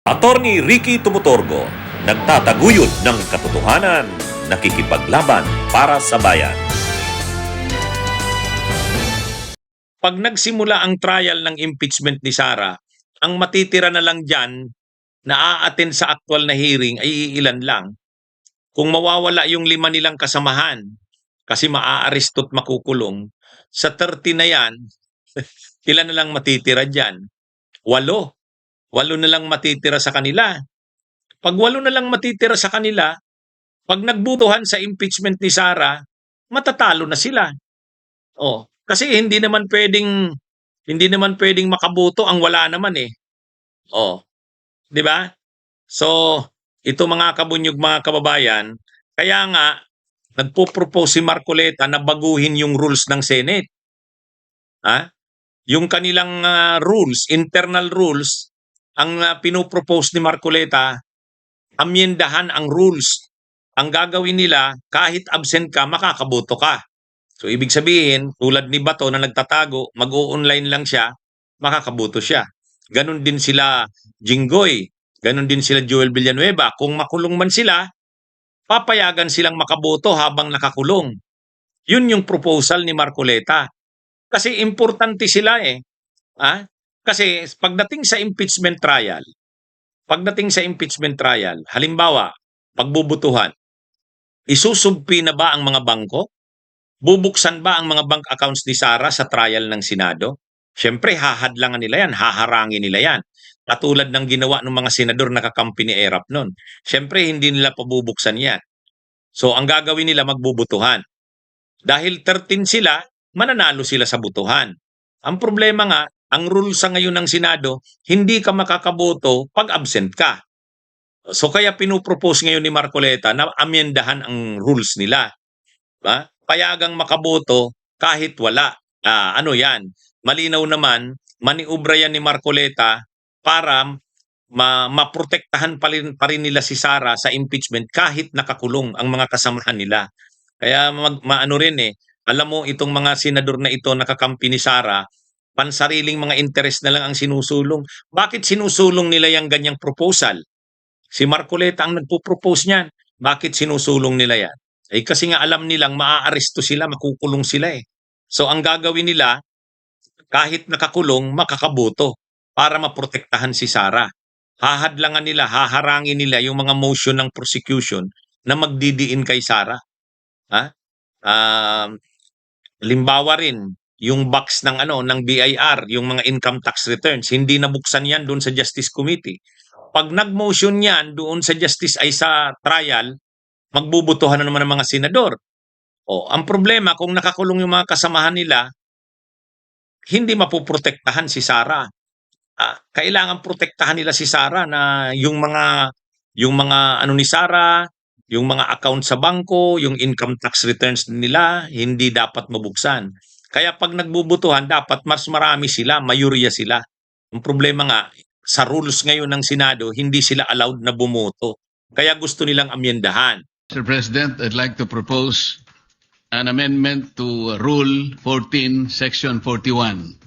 Attorney Ricky Tumutorgo, nagtataguyod ng katotohanan, nakikipaglaban para sa bayan. Pag nagsimula ang trial ng impeachment ni Sara, ang matitira na lang dyan na aaten sa actual na hearing ay iilan lang. Kung mawawala yung 5 nilang kasamahan kasi maaaresto at makukulong, sa 30 na yan, ilan na lang matitira dyan? 8. 8 na lang matitira sa kanila. Pag 8 na lang matitira sa kanila, pag nagbutuhan sa impeachment ni Sara, matatalo na sila. Oh, kasi hindi naman pwedeng makaboto ang wala naman eh. Oh, 'di ba? So, ito mga kabunyog mga kababayan, kaya nga nagpo-propose si Marcoleta na baguhin yung rules ng Senate. Ha? Yung kanilang rules, internal rules, ang pinopropose ni Marcoleta, amyendahan ang rules. Ang gagawin nila, kahit absent ka, makakaboto ka. So, ibig sabihin, tulad ni Bato na nagtatago, mag-o-online lang siya, makakaboto siya. Ganon din sila Jinggoy, ganon din sila Joel Villanueva. Kung makulong man sila, papayagan silang makaboto habang nakakulong. Yun yung proposal ni Marcoleta. Kasi importante sila eh. Ha? Kasi pagdating sa impeachment trial, halimbawa, pagbubutuhan, isusumpi na ba ang mga bangko? Bubuksan ba ang mga bank accounts ni Sara sa trial ng Senado? Siyempre, hahadlangan nila yan, haharangin nila yan. Katulad ng ginawa ng mga senador na kakampi ni Erap noon. Siyempre, hindi nila pabubuksan yan. So, ang gagawin nila, magbubutuhan. Dahil 13 sila, mananalo sila sa butuhan. Ang problema nga, ang rule sa ngayon ng Senado, hindi ka makakaboto pag absent ka. So kaya pinupropose ngayon ni Marcoleta na amyendahan ang rules nila. Ba? Payagang makaboto kahit wala. Ano yan? Malinaw naman, maniubra yan ni Marcoleta para maprotektahan pa rin nila si Sara sa impeachment kahit nakakulong ang mga kasamahan nila. Kaya maano rin eh, alam mo itong mga senador na ito nakakampi ni Sara, pansariling mga interest na lang ang sinusulong. Bakit sinusulong nila yung ganyang proposal? Si Marcoleta ang nagpo-propose niyan. Bakit sinusulong nila yan? Eh kasi nga alam nilang maaaresto sila, makukulong sila eh. So ang gagawin nila, kahit nakakulong, makakaboto para maprotektahan si Sara. Hahadlangan nila, haharangin nila yung mga motion ng prosecution na magdidiin kay Sara. Ha? Limbawa rin, yung box ng BIR, yung mga income tax returns, hindi nabuksan yan doon sa Justice Committee. Pag nag-motion yan doon sa Justice ay sa trial, magbubutuhan na naman ng mga senador. O, ang problema, kung nakakulong yung mga kasamahan nila, hindi mapoprotektahan si Sara. Kailangan protektahan nila si Sara na yung mga ano ni Sara, yung mga account sa bangko, yung income tax returns nila, hindi dapat mabuksan. Kaya pag nagbubutuhan, dapat mas marami sila, mayoriya sila. Ang problema nga, sa rules ngayon ng Senado, hindi sila allowed na bumoto. Kaya gusto nilang amyendahan. Mr. President, I'd like to propose an amendment to Rule 14, Section 41,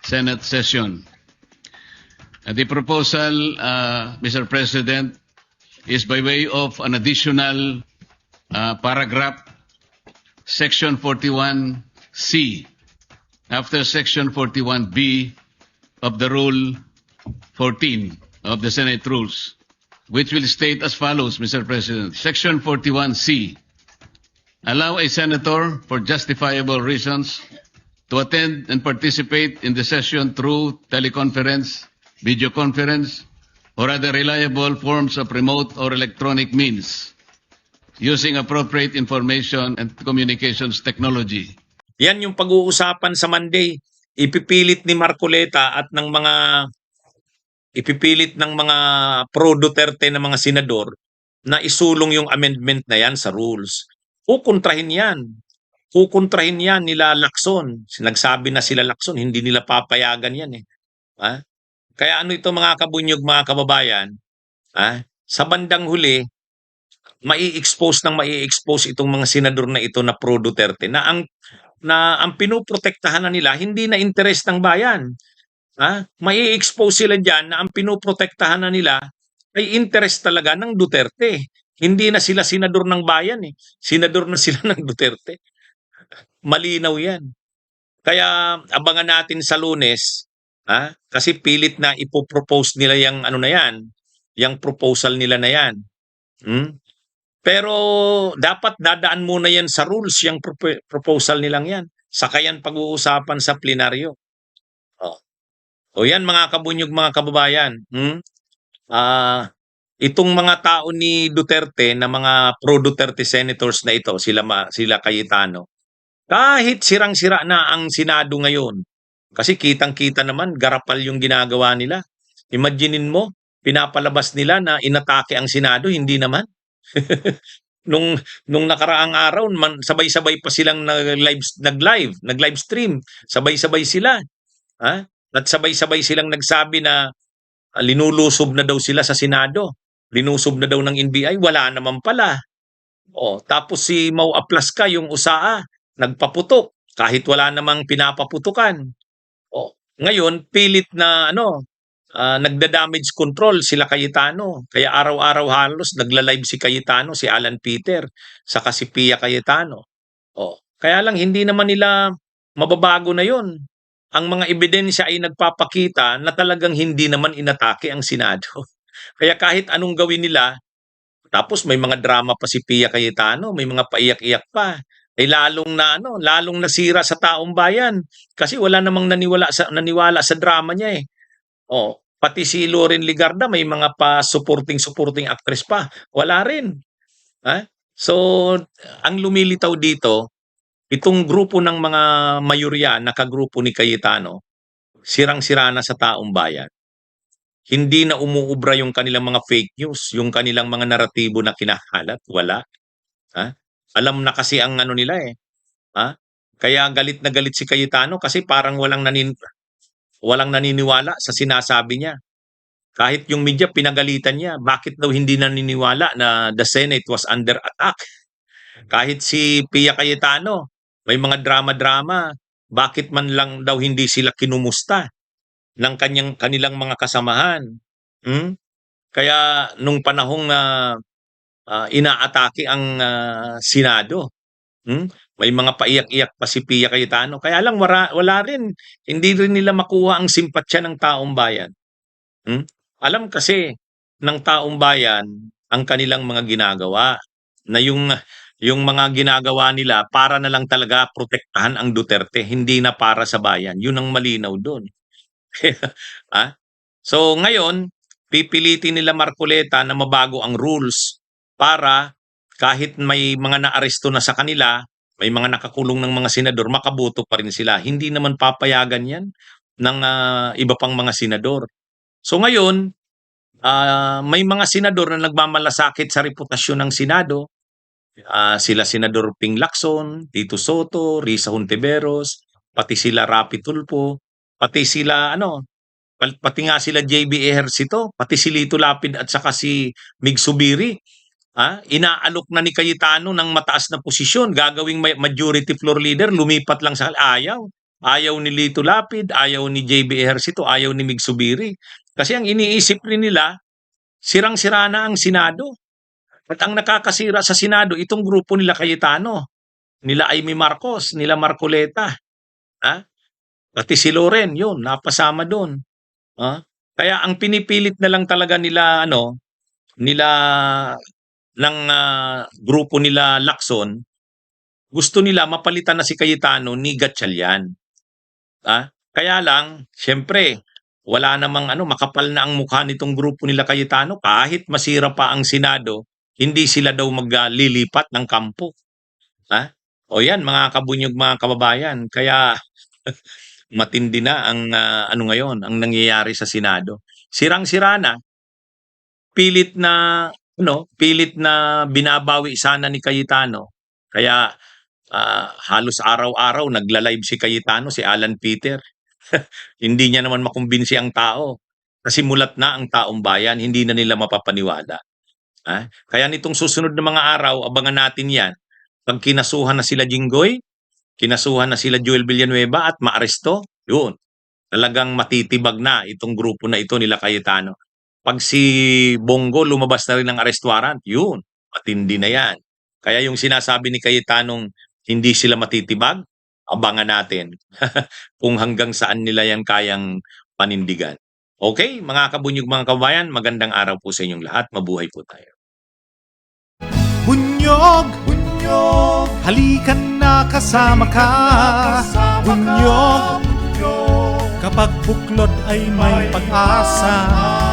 Senate Session. The proposal, Mr. President, is by way of an additional paragraph, Section 41C, after Section 41B of the Rule 14 of the Senate Rules, which will state as follows, Mr. President. Section 41C, allow a senator, for justifiable reasons, to attend and participate in the session through teleconference, video conference, or other reliable forms of remote or electronic means, using appropriate information and communications technology. Yan yung pag-uusapan sa Monday. Ipipilit ng mga pro Duterte na mga senador na isulong yung amendment na yan sa rules. Kukontrahin yan nila Lacson. Nagsabi na sila Lacson, hindi nila papayagan yan eh. Kaya ano ito mga kabunyog, mga kababayan, sa bandang huli, mai-expose itong mga senador na ito na pro Duterte na ang pinoprotektahan na nila hindi na interes ng bayan. Mai-expose sila diyan na ang pinoprotektahan na nila ay interest talaga ng Duterte. Hindi na sila senador ng bayan eh. Senador na sila ng Duterte. Malinaw yan. Kaya abangan natin sa Lunes, kasi pilit na ipopropose nila yung ano na yan, yung proposal nila na yan. Hmm? Pero dapat dadaan muna yan sa rules, yung proposal nilang yan. Saka yan pag-uusapan sa plenaryo. Oh. O yan mga kabunyog, mga kababayan. Ah, itong mga tao ni Duterte na mga pro-Duterte senators na ito, sila Cayetano, kahit sirang-sira na ang Senado ngayon, kasi kitang-kita naman, garapal yung ginagawa nila. Imaginein mo, pinapalabas nila na inatake ang Senado, hindi naman. nung nung nakaraang araw, sabay-sabay pa silang nag-live stream, sabay-sabay sila, ha? At sabay-sabay silang nagsabi na linulusob na daw sila sa Senado. Linusob na daw ng NBI, wala naman pala. Tapos si Mau Aplaska, yung USAA, nagpaputok kahit wala namang pinapaputukan. Ngayon pilit na nagda-damage control sila Cayetano. Kaya araw-araw halos nagla-live si Cayetano, si Alan Peter, saka si Pia Cayetano. Kaya lang hindi naman nila mababago na 'yon. Ang mga ebidensya ay nagpapakita na talagang hindi naman inatake ang Senado. Kaya kahit anong gawin nila, tapos may mga drama pa si Pia Cayetano, may mga paiyak-iyak pa. Lalong nasira sa taong bayan kasi wala namang naniwala sa drama niya eh. Pati si Loren Ligarda may mga pa supporting actress pa. Wala rin. Ha? So, ang lumilitaw dito, itong grupo ng mga mayorya na kagrupo ni Cayetano, sirang-sira na sa taong bayan. Hindi na umuubra yung kanilang mga fake news, yung kanilang mga naratibo na kinakalat, wala. Ha? Alam na kasi ang ano nila eh. Ha? Kaya galit na galit si Cayetano kasi parang walang naniniwala sa sinasabi niya. Kahit yung media pinagalitan niya, bakit daw hindi naniniwala na the Senate was under attack? Kahit si Pia Cayetano, may mga drama-drama, bakit man lang daw hindi sila kinumusta ng kanilang mga kasamahan? Kaya nung panahong inaatake ang Senado, may mga paiyak-iyak pa si Pia Cayetano. Kaya lang wala rin, hindi rin nila makuha ang simpatsya ng taong bayan. Alam kasi ng taong bayan ang kanilang mga ginagawa, na yung mga ginagawa nila para na lang talaga protektahan ang Duterte, hindi na para sa bayan. Yun ang malinaw doon. So ngayon, pipilitin nila Marcoleta na mabago ang rules para kahit may mga naaresto na sa kanila, may mga nakakulong ng mga senador, makaboto pa rin sila. Hindi naman papayagan yan ng iba pang mga senador. So ngayon, may mga senador na nagmamalasakit sa reputasyon ng Senado. Sila Senador Ping Lacson, Tito Soto, Risa Hontiveros, pati sila Rapi Tulfo, pati sila pati nga sila JB Ejercito, pati si Lito Lapid at saka si Mig Subiri. Inaalok na ni Cayetano ng mataas na posisyon, gagawing majority floor leader, lumipat lang sa ayaw. Ayaw ni Lito Lapid, ayaw ni JB Ejercito, ayaw ni Mig Subiri. Kasi ang iniisip rin nila, sirang-sira na ang Senado. At ang nakakasira sa Senado, itong grupo nila Cayetano, nila Amy Marcos, nila Marcoleta. Pati si Loren, yun, napasama doon. Kaya ang pinipilit na lang talaga nila, nila ng grupo nila Lacson, gusto nila mapalitan na si Cayetano ni Gatchalian. Kaya lang, syempre, wala namang makapal na ang mukha nitong grupo nila Cayetano, kahit masira pa ang Senado, hindi sila daw maglilipat ng kampo. O yan, mga kabunyog, mga kababayan. Kaya matindi na ang ngayon, ang nangyayari sa Senado. Sirang-sira na. Pilit na binabawi sana ni Cayetano. Kaya halos araw-araw nagla-live si Cayetano, si Alan Peter. Hindi niya naman makumbinsi ang tao. Kasi mulat na ang taong bayan, hindi na nila mapapaniwala. Kaya nitong susunod na mga araw, abangan natin yan. Pag kinasuhan na sila Jinggoy, kinasuhan na sila Joel Villanueva at maaresto, yun. Talagang matitibag na itong grupo na ito nila Cayetano. Pag si Bongo lumabas na rin ng arrest warrant, yun, matindi na yan. Kaya yung sinasabi ni Cayetanong hindi sila matitibag, abangan natin kung hanggang saan nila yan kayang panindigan. Okay, mga kabunyog, mga kabayan, magandang araw po sa inyong lahat. Mabuhay po tayo. Bunyog, bunyog, halikan na kasama ka. Bunyog, kapag buklod ay may pag-asa.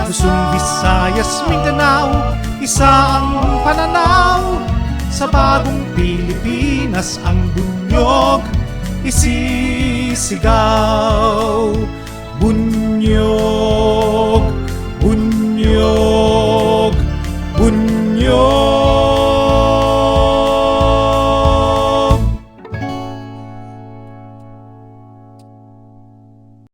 Luzon, Visayas, Mindanao, isa ang pananaw. Sa bagong Pilipinas ang bunyog isisigaw.